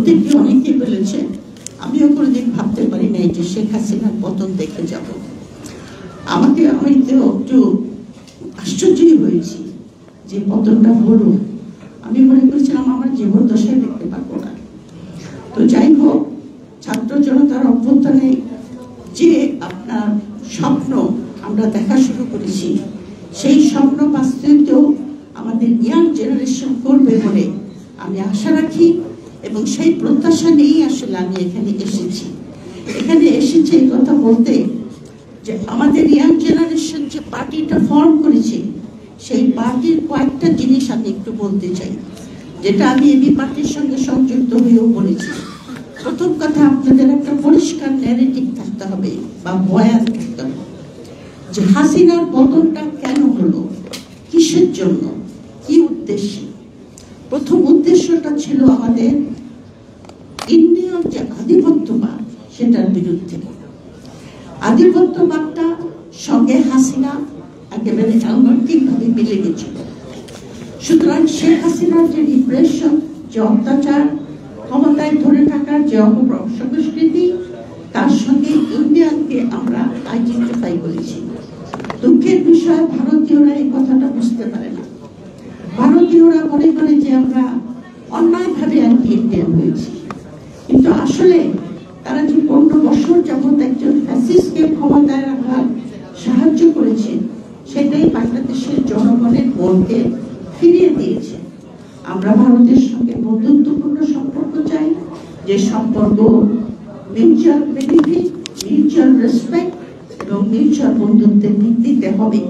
অতীতে অনেকেই বলেছে, আমিও কোনোদিন ভাবতে পারি নাই যে শেখ হাসিনার পতন দেখে যাব। আমি তো একটু আশ্চর্যই হয়েছি যে পতনটা হলো। আমি মনে করেছিলাম আমার জীবন দশায় দেখতে পারবো না। তো যাই হোক, ছাত্র জনতার অভ্যুত্থানে যে আপনার স্বপ্ন আমরা দেখা শুরু করেছি, সেই স্বপ্ন বাস্তবায়িত আমাদের ইয়াং জেনারেশন করবে বলে আমি আশা রাখি, এবং সেই প্রত্যাশা নিয়েই আসলে আমি এখানে এসেছি। এই কথা বলতে যে আমাদের ইয়াং জেনারেশন যে পার্টিটা ফর্ম করেছে, সেই পার্টির কয়েকটা জিনিস আমি একটু বলতে চাই, যেটা আমি এবি পার্টির সঙ্গে সংযুক্ত হয়েও বলেছি। প্রথম কথা, আপনাদের একটা পরিষ্কার ন্যারেটিভ থাকতে হবে বা বয়ান থাকতে হবে যে হাসিনার পতনটা কেন হলো, কিসের জন্য, কি উদ্দেশ্যে। প্রথম উদ্দেশ্যটা ছিল আমাদের ইন্ডিয়ার যে আধিপত্যবাদ, সেটার বিরুদ্ধে। আধিপত্যবাদটা সঙ্গে হাসিনা একেবারে ভাবে মিলে গেছিল। সুতরাং শেখ হাসিনার যে রিপ্রেশন, যে অত্যাচার, ক্ষমতায় ধরে থাকার যে সংস্কৃতি, তার সঙ্গে ইন্ডিয়ানকে আমরা আইডেন্টিফাই করেছি। দুঃখের বিষয়, ভারতীয়রা এই কথাটা বুঝতে পারে না। ভারতীয়রা মনে করে যে আমরা অন্যায়ভাবে অ্যান্টি ইন্ডিয়ান হয়েছি, কিন্তু আসলে তারা যে 15 বছর যাবৎ একজন ফ্যাসিস্টকে ক্ষমতায় রাখার সাহায্য করেছে, সেটাই বাংলাদেশের জনগণের মনকে ফিরিয়ে দিয়েছে। আমরা ভারতের সঙ্গে বন্ধুত্বপূর্ণ সম্পর্ক চাই, যে সম্পর্ক মিউচুয়াল বেনিফিট, মিউচুয়াল রেসপেক্ট এবং মিউচুয়াল বন্ধুত্বের ভিত্তিতে হবে।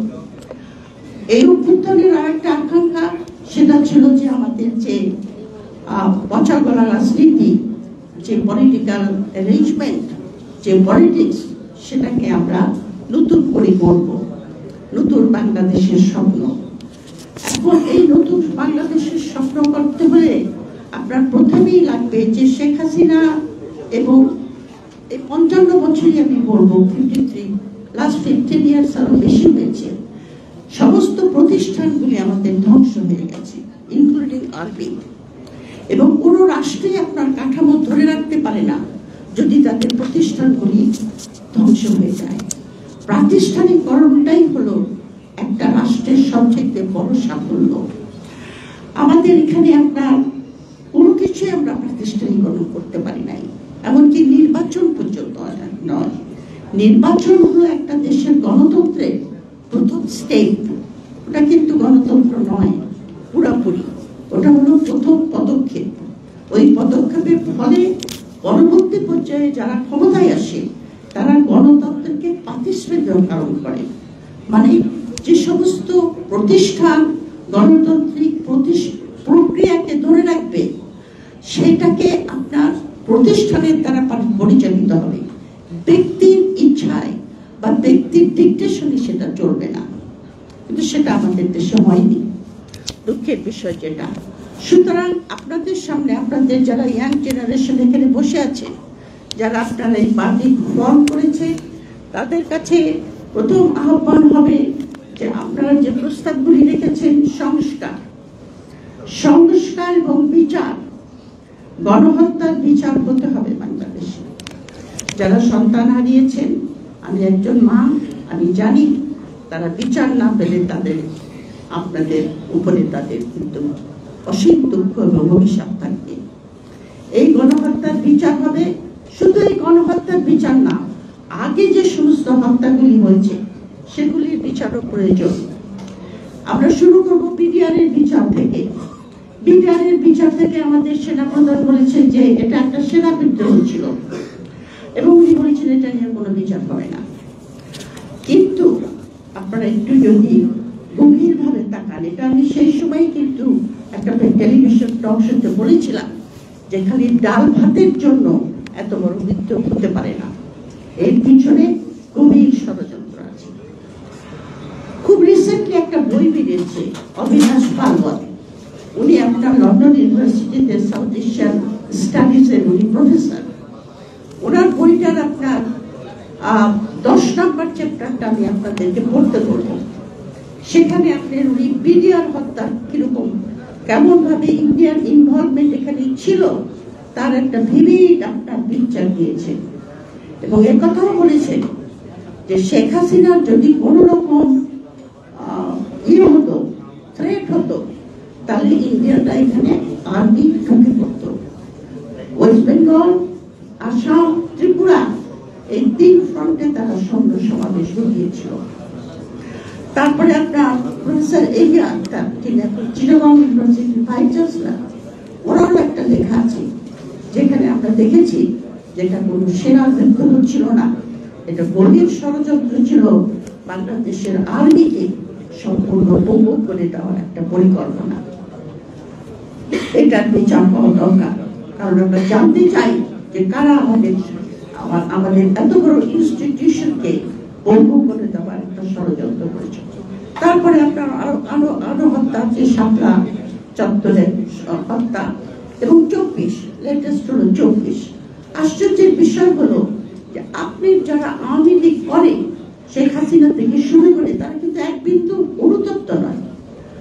এই অভ্যুত্থানের আরেকটা আকাঙ্ক্ষা, সেটা ছিল যে আমাদের যে পচা গলা রাজনীতি, যে পলিটিক্যাল অ্যারেঞ্জমেন্ট, যে পলিটিক্স, সেটাকে আমরা নতুন করে করব, নতুন বাংলাদেশের স্বপ্ন। এখন এই নতুন বাংলাদেশের স্বপ্ন করতে হলে আপনার প্রথমেই লাগবে যে শেখ হাসিনা এবং এই 55 বছরই আমি বলবো, 53 লাস্ট 15 ইয়ার্স আরো বেশি হয়েছে, সমস্ত প্রতিষ্ঠানগুলি আমাদের ধ্বংস হয়ে গেছে, ইনক্লুডিং আরবি। এবং কোনো রাষ্ট্রে আপনার কাঠামো ধরে রাখতে পারে না যদি তাদের প্রতিষ্ঠানগুলি ধ্বংস হয়ে যায়। প্রাতিষ্ঠানিকরণটাই হলো একটা রাষ্ট্রের সবচেয়ে বড় সাফল্য। আমাদের এখানে আপনার কোনো কিছুই আমরা প্রাতিষ্ঠানিকরণ করতে পারি নাই, এমনকি নির্বাচন পর্যন্ত নয়। নির্বাচন হলো একটা দেশের গণতন্ত্রের প্রথম স্টেপ, ওটা কিন্তু গণতন্ত্র নয় পুরাপুরি, ওটা হলো প্রথম পদক্ষেপ। ওই পদক্ষেপের ফলে পরবর্তী পর্যায়ে যারা ক্ষমতায় আসে, তারা গণতন্ত্রকে কারণ করে। মানে যে সমস্ত প্রতিষ্ঠান গণতান্ত্রিক প্রক্রিয়াকে ধরে রাখবে, সেটাকে আপনার প্রতিষ্ঠানের দ্বারা পরিচালিত হবে, ব্যক্তির ইচ্ছায় বা ব্যক্তির ডিকটেশনে সেটা চলবে না। কিন্তু সেটা আমাদের দেশে হয়নি, দুঃখের বিষয় যেটা। সুতরাং আপনাদের সামনে, আপনাদের যারা ইয়াং জেনারেশন এখানে বসে আছে, যারা আপনারা এই পার্টি ফর্ম করেছে, তাদের কাছে প্রথম আহ্বান হবে যে আপনারা যে প্রস্তাবগুলি রেখেছেন, সংস্কার এবং বিচার, গণহত্যার বিচার হতে হবে বাংলাদেশে। যারা সন্তান হারিয়েছেন, আমি একজন মা, আমি জানি তারা বিচার না পেলে আপনাদের উপরে তাদের কিন্তু অসীম দুঃখ এবং অভিশাপ থাকবে। এই গণহত্যার বিচার হবে, শুধু এই গণহত্যার বিচার না, আগে যে সমস্ত হত্যাগুলি হয়েছে সেগুলির বিচারও প্রয়োজন। আমরা শুরু করবো বিডিআরের বিচার থেকে। বিডিআরের বিচার থেকে আমাদের সেনাপ্রধান বলেছেন যে এটা একটা সেনা বিদ্রোহ ছিল, এবং উনি বলেছেন এটা নিয়ে কোনো বিচার হবে না। কিন্তু আপনারা একটু যদি গভীরভাবে তাকান, এটা আমি সেই সময় কিন্তু একটা টেলিভিশন টক শোতে বলেছিলাম যে খালি ডাল ভাতের জন্য এত বড় বিদ্রোহ হতে পারে না, এর পিছনে গভীর ষড়যন্ত্র আছে। খুব রিসেন্টলি একটা বই বেরিয়েছে, অবিনাশ পালওয়াল, উনি আপনার লন্ডন ইউনিভার্সিটিতে সাউথ এশিয়ান স্টাডিজের উনি প্রফেসর। ওনার বইটার আপনার 10 নম্বর চ্যাপ্টারটা আমি আপনাদেরকে পড়তে বলবো। সেখানে আপনার উনি বিডিআর হত্যা কিরকম, কেমন ভাবে ইন্ডিয়ান ইনভলভমেন্ট এখানে ছিল, তার একটা ভিভিড আপনার পিকচার দিয়েছে এবং একথাও বলেছেন যে শেখ হাসিনার যদি কোনো রকম ইয়ে হতো, থ্রেট হতো, তাহলে ইন্ডিয়াটা এখানে আর্মি ঢুকে পড়তো। ওয়েস্ট বেঙ্গল, আসাম, ত্রিপুরা এই 3 ফ্রন্টে তারা সৈন্য সমাবেশ ঘটিয়েছিল। তারপরে আপনার প্রফেসর এরিয়া আক্তার, তিনি এখন চিটাগং ইউনিভার্সিটির ভাইস চ্যান্সেলর, ওনারও একটা লেখা আছে যেখানে আমরা দেখেছি যেটা কোনো সেনা বিদ্রোহ ছিল না, এটা গভীর ষড়যন্ত্র ছিল বাংলাদেশের আর্মিকে সম্পূর্ণ পঙ্গু করে দেওয়ার একটা পরিকল্পনা। এটার বিচার হওয়া দরকার, কারণ আমরা জানতে চাই যে কারা আমাদের এত বড় ইনস্টিটিউশনকে পঙ্গু করে দেওয়ার একটা ষড়যন্ত্র করেছে। তারপরে আপনার আরো হত্যা আছে, শাপলা চত্বরের হত্যা এবং 24 লেটেস্ট হলো 24। আশ্চর্যের বিষয় হলো যে আপনি যারা আওয়ামী লীগ করে শেখ হাসিনা থেকে শুরু করে তারা কিন্তু এক বিন্দু অনুতপ্ত নয়।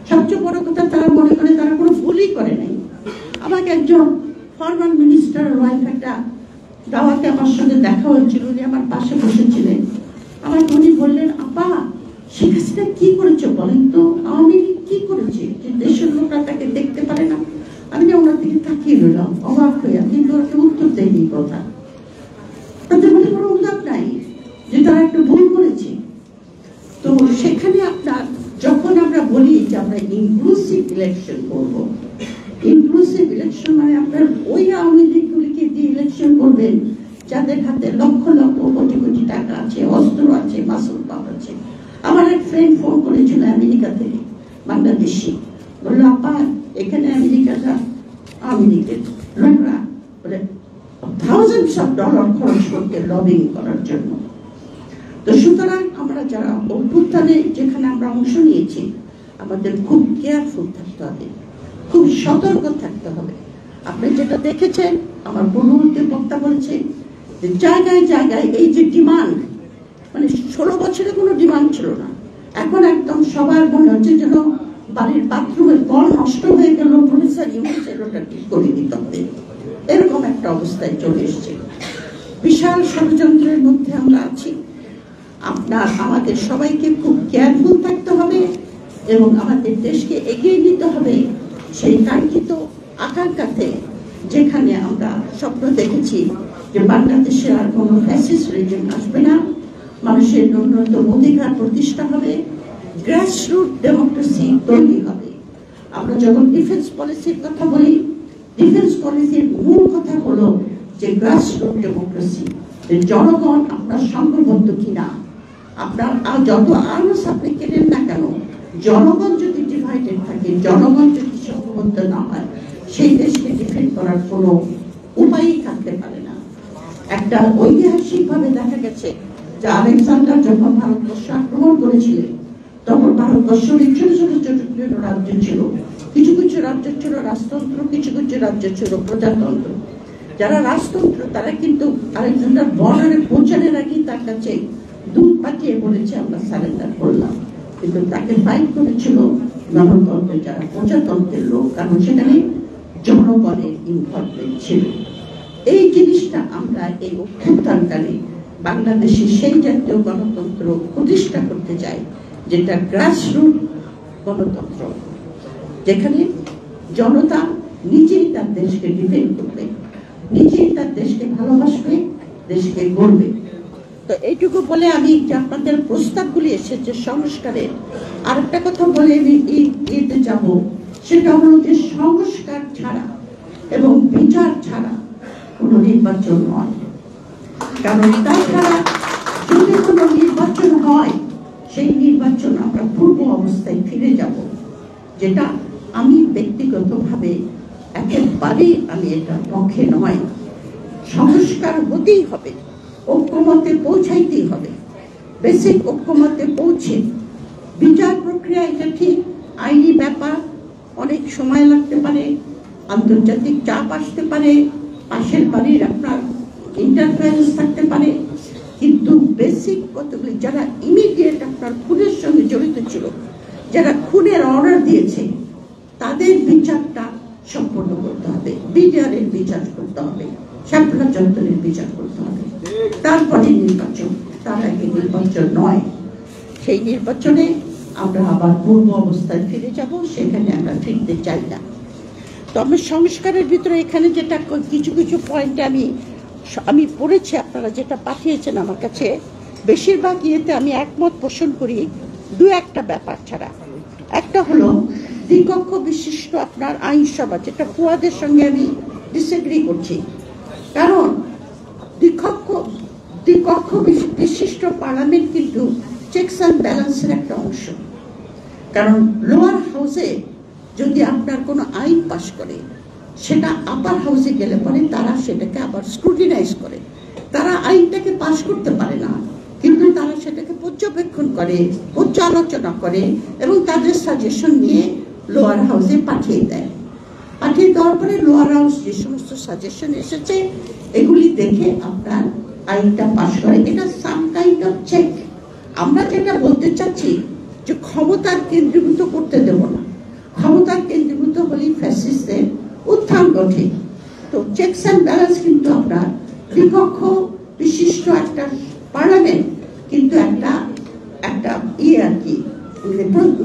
সবচেয়ে বড় কথা, তারা মনে করে তারা কোনো ভুলই করে নাই। আমাকে একজন ফরমার মিনিস্টারের ওয়াইফ একটা দাওয়াতে আমার সঙ্গে দেখা হয়েছিল, উনি আমার পাশে বসেছিলেন। আমাকে উনি বললেন, আপা শেখ হাসিনা কি করেছে বলেন তো, আওয়ামী লীগ কি করেছে যে দেশের লোকরা তাকে দেখতে পারে না? আমি না ওনার দিকে তাকিয়ে রইলাম অবাক হইয়া, কিন্তু ওকে উত্তর দেয়নি কথা। তাদের মধ্যে কোনো উল্লেখ নাই যে তারা একটা ভুল করেছে। তো সেখানে আপনার যখন আমরা বলি যে আমরা ইনক্লুসিভ ইলেকশন করবো, ইনক্লুসিভ ইলেকশন মানে আপনার ওই আওয়ামী লীগগুলিকে দিয়ে ইলেকশন করবেন যাদের হাতে লক্ষ লক্ষ কোটি কোটি টাকা আছে, অস্ত্র আছে, মাসুল পাওয়ার আছে। আমার এক ফ্রেন্ড ফোন করেছিল আমেরিকা থেকে, বাংলাদেশি, বললো আপা এখানে আমেরিকাটা আওয়ামী লীগের লোকরা বলে থাউজেন্ডস অফ ডলার খরচ করতে লবিং করার জন্য। তো সুতরাং আমরা যারা অভ্যুত্থানে যেখানে আমরা অংশ নিয়েছি, আমাদের খুব কেয়ারফুল থাকতে হবে, খুব সতর্ক থাকতে হবে। আপনি যেটা দেখেছেন, আমার পূর্ববর্তী বক্তা বলেছে যে জায়গায় জায়গায় এই যে ডিমান্ড, মানে 16 বছরে কোনো ডিমান্ড ছিল না, এখন একদম সবার মনে হচ্ছে যেন বাড়ির বাথরুমের কল নষ্ট হয়ে গেল, প্রফেসর ইউনুসের ওটা ঠিক করে দিতে হবে, এরকম একটা অবস্থায় চলে এসছে। বিশাল ষড়যন্ত্রের মধ্যে আমরা আছি। আমাদের সবাইকে খুব কেয়ারফুল থাকতে হবে এবং আমাদের দেশকে এগিয়ে নিতে হবে সেই কাঙ্ক্ষিত আকাঙ্ক্ষাতে, যেখানে আমরা স্বপ্ন দেখেছি যে বাংলাদেশে আর কোনো ফ্যাসিস্ট রেজিম আসবে না, মানুষের ন্যূনতম অধিকার প্রতিষ্ঠা হবে, গ্রাসরুট ডেমোক্রেসি তৈরি হবে। আমরা যখন ডিফেন্স পলিসির কথা বলি, ডিফেন্স পলিসির মূল কথা হলো যে গ্রাসরুট ডেমোক্রেসি, যে জনগণ আপনার সংঘবদ্ধ কিনা, আপনার যত আর্মস আপনি কেনেন না কেন, জনগণ যদি ডিভাইডেড থাকে, জনগণ যদি সংঘবদ্ধ না হয়, সেই দেশকে ডিফেন্ড করার কোনো উপায়ই থাকতে পারে না। একটা ঐতিহাসিক ভাবে দেখা গেছে যে আলেকজান্ডার যখন ভারতবর্ষ আক্রমণ করেছিলেন, তখন ভারতবর্ষের ছোট ছোট ছোট ছোট রাজ্য ছিল, কিছু কিছু রাজ্য ছিল রাজতন্ত্র, কিছু কিছু রাজ্য ছিল প্রজাতন্ত্র। যারা রাজতন্ত্র তারা কিন্তু আলেকজান্ডার বর্ডারে পৌঁছানোর আগেই তার কাছে দুধ পাঠিয়ে বলেছে আমরা সারেন্ডার করলাম, কিন্তু তাকে ফাইট করেছিল গণতন্ত্রের যারা প্রজাতন্ত্রের লোক, কারণ সেখানে জনগণের ইনভলভমেন্ট ছিল। এই জিনিসটা আমরা এই অভ্যুত্থানকালে বাংলাদেশে সেই জাতীয় গণতন্ত্র প্রতিষ্ঠা করতে চাই, যেটা গ্রাসরুট গণতন্ত্র, যেখানে জনতা নিজেই তার দেশকে ডিফেন্ড করবে, নিজেই তার দেশকে ভালোবাসবে, দেশকে গড়বে। তো এইটুকু বলে আমি আপনাদের প্রস্তাবগুলি এসেছে সংস্কারের, আরেকটা কথা বলে আমি এতে যাব, সেটা হলো যে সংস্কার ছাড়া এবং বিচার ছাড়া কোনো নির্বাচন নয়। কারণ তাছাড়া যদি কোনো নির্বাচন হয়, সেই নির্বাচন আমরা পূর্ব অবস্থায় ফিরে যাব, যেটা আমি ব্যক্তিগতভাবে একেবারেই আমি এটার পক্ষে নয়। সংস্কার হতেই হবে, ঐক্যমতে পৌঁছাইতেই হবে, বেসিক ঐক্যমতে পৌঁছে বিচার প্রক্রিয়া এটা ঠিক আইনি ব্যাপার, অনেক সময় লাগতে পারে, আন্তর্জাতিক চাপ আসতে পারে, পাশের বাড়ির আপনার ইন্টারফারেন্স থাকতে পারে, কিন্তু বেসিক কতগুলি যারা ইমিডিয়েট আপনার খুনের সঙ্গে জড়িত ছিল, যারা খুনের অর্ডার দিয়েছে, তাদের বিচারটা সম্পন্ন করতে হবে, বিডিআরের বিচার করতে হবে, শাপলা চত্বরের বিচার করতে হবে, তারপরে নির্বাচন। তার আগে নির্বাচন নয়। সেই নির্বাচনে আমরা আবার পূর্ব অবস্থায় ফিরে যাব, সেখানে আমরা ফিরতে চাই না। তবে সংস্কারের ভিতরে এখানে যেটা কিছু কিছু পয়েন্টে আমি পড়েছি, আপনারা যেটা পাঠিয়েছেন আমার কাছে, বেশিরভাগ ইয়েতে আমি একমত পোষণ করি, দু একটা ব্যাপার ছাড়া। একটা হলো দ্বিকক্ষ বিশিষ্ট আপনার আইনসভা, যেটা ফুয়াদের সঙ্গে আমি ডিসএগ্রি করছি। কারণ দ্বিকক্ষ বিশিষ্ট পার্লামেন্ট কিন্তু চেকস অ্যান্ড ব্যালেন্সের একটা অংশ। কারণ লোয়ার হাউসে যদি আপনার কোনো আইন পাশ করে, সেটা আপার হাউসে গেলে পরে তারা সেটাকে আবার স্ক্রুটিনাইজ করে। তারা আইনটাকে পাশ করতে পারে না, কিন্তু তারা সেটাকে পর্যবেক্ষণ করে, পর্যালোচনা করে এবং তাদের সাজেশন নিয়ে লোয়ার হাউসে পাঠিয়ে দেয়। পাঠিয়ে দেওয়ার পরে লোয়ার হাউস যে সমস্ত সাজেশন এসেছে এগুলি দেখে আপনার আইনটা পাশ করে। এটা সাম কাইন্ড অফ চেক। আমরা যেটা বলতে চাচ্ছি যে ক্ষমতার কেন্দ্রীভূত করতে দেব না। ক্ষমতার কেন্দ্রীভূত হলেই ফ্যাসিস্টদের উত্থান ঘটে। তো চেকস অ্যান্ড ব্যালেন্স কিন্তু আপনার দ্বিকক্ষ বিশিষ্ট একটা পার্লামেন্ট কিন্তু একটা ইয়ে আর কি বলতে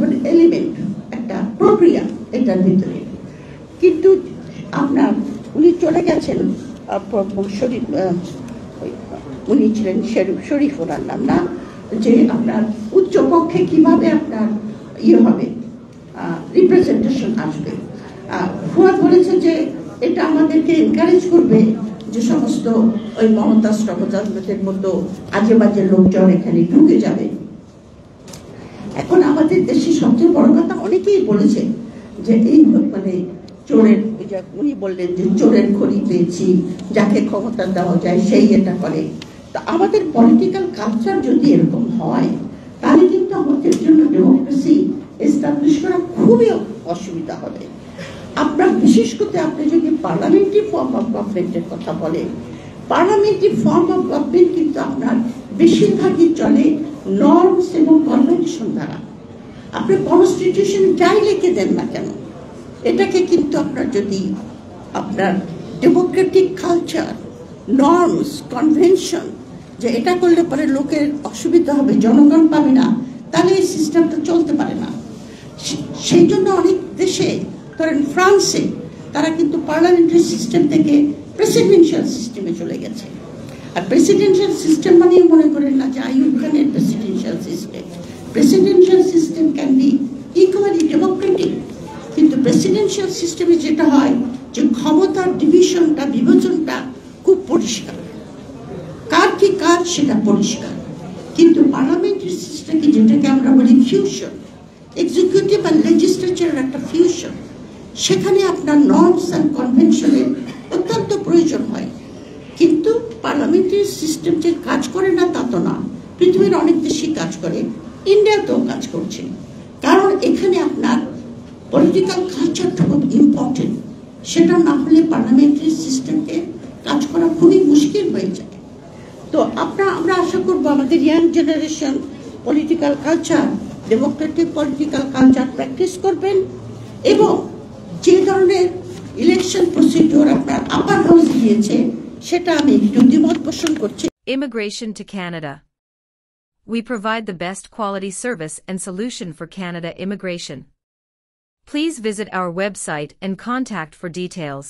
পারেন এলিমেন্ট, একটা প্রক্রিয়া এটার ভিতরে। কিন্তু আপনার উনি চলে গেছেন, উনি ছিলেন শরীফ ওনার নাম না, যে আপনার উচ্চ কক্ষে কিভাবে আপনার ইয়ে হবে, রিপ্রেজেন্টেশন আসবে। ফুয়াদ বলেছে যে এটা আমাদেরকে এনকারেজ করবে যে সমস্ত ওই মমতাজ টকজাজমের মতো আজে বাজে লোকজন এখানে ঢুকে যাবে। এখন আমাদের দেশে সবচেয়ে বড় কথা অনেকেই বলেছে যে এই মানে চোরের, উনি বললেন যে চোরের খড়ি পেয়েছি, যাকে ক্ষমতা দেওয়া যায় সেই এটা করে। তো আমাদের পলিটিক্যাল কালচার যদি এরকম হয়, তাহলে কিন্তু আমাদের জন্য ডেমোক্রেসি এস্টাবলিশ করা খুবই অসুবিধা হবে। আপনার বিশেষ করে আপনি যদি পার্লামেন্টারি ফর্ম অফ গভর্নমেন্টের কথা বলেন, পার্লামেন্টারি ফর্ম অফ গভর্নমেন্ট কিন্তু আপনার বেশিরভাগই চলে নর্মস এবং কনভেনশন দ্বারা। আপনি কনস্টিটিউশন যাই লিখে দেন না কেন, এটাকে কিন্তু আপনার যদি আপনার ডেমোক্রেটিক কালচার, নর্মস, কনভেনশন, যে এটা করলে পরে লোকের অসুবিধা হবে, জনগণ পাবে না, তাহলে এই সিস্টেমটা চলতে পারে না। সেই জন্য অনেক দেশে, ধরেন ফ্রান্সে, তারা কিন্তু পার্লামেন্টারি সিস্টেম থেকে প্রেসিডেন্সিয়াল সিস্টেমে চলে গেছে। আর প্রেসিডেন্সিয়াল সিস্টেম মানেই মনে করেন না যে আইয়ুব খানের presidential system. Presidential system can be equally Democratic, কিন্তু প্রেসিডেন্সিয়াল সিস্টেমে যেটা হয় যে ক্ষমতার ডিভিশনটা, বিভাজনটা খুব পরিষ্কার, কার কি কাজ সেটা পরিষ্কার। কিন্তু পার্লামেন্টারি সিস্টেমে যেটাকে আমরা বলি ফিউশন, এক্সিকিউটিভ আর লেজিসলেচারের একটা ফিউশন, সেখানে আপনার নর্মস অ্যান্ড কনভেনশনের অত্যন্ত প্রয়োজন হয়। কিন্তু পার্লামেন্টারি সিস্টেম যে কাজ করে না তা তো না, পৃথিবীর অনেক দেশই কাজ করে, ইন্ডিয়াতেও কাজ করছে। কারণ এখানে আপনার পলিটিক্যাল কালচারটা খুব ইম্পর্টেন্ট। সেটা না হলে পার্লামেন্টারি সিস্টেমকে কাজ করা খুবই মুশকিল হয়ে যায়। তো আমরা আশা করবো আমাদের young generation political culture, Democratic political culture practice করবেন, এবং যে ধরনের ইলেকশন প্রসিডিউর আপনার আপার হাউস দিয়েছে সেটা আমি একটু দ্বিমত পোষণ করছি। Immigration to Canada. We provide the best quality service and solution for Canada immigration. Please visit our website and contact for details.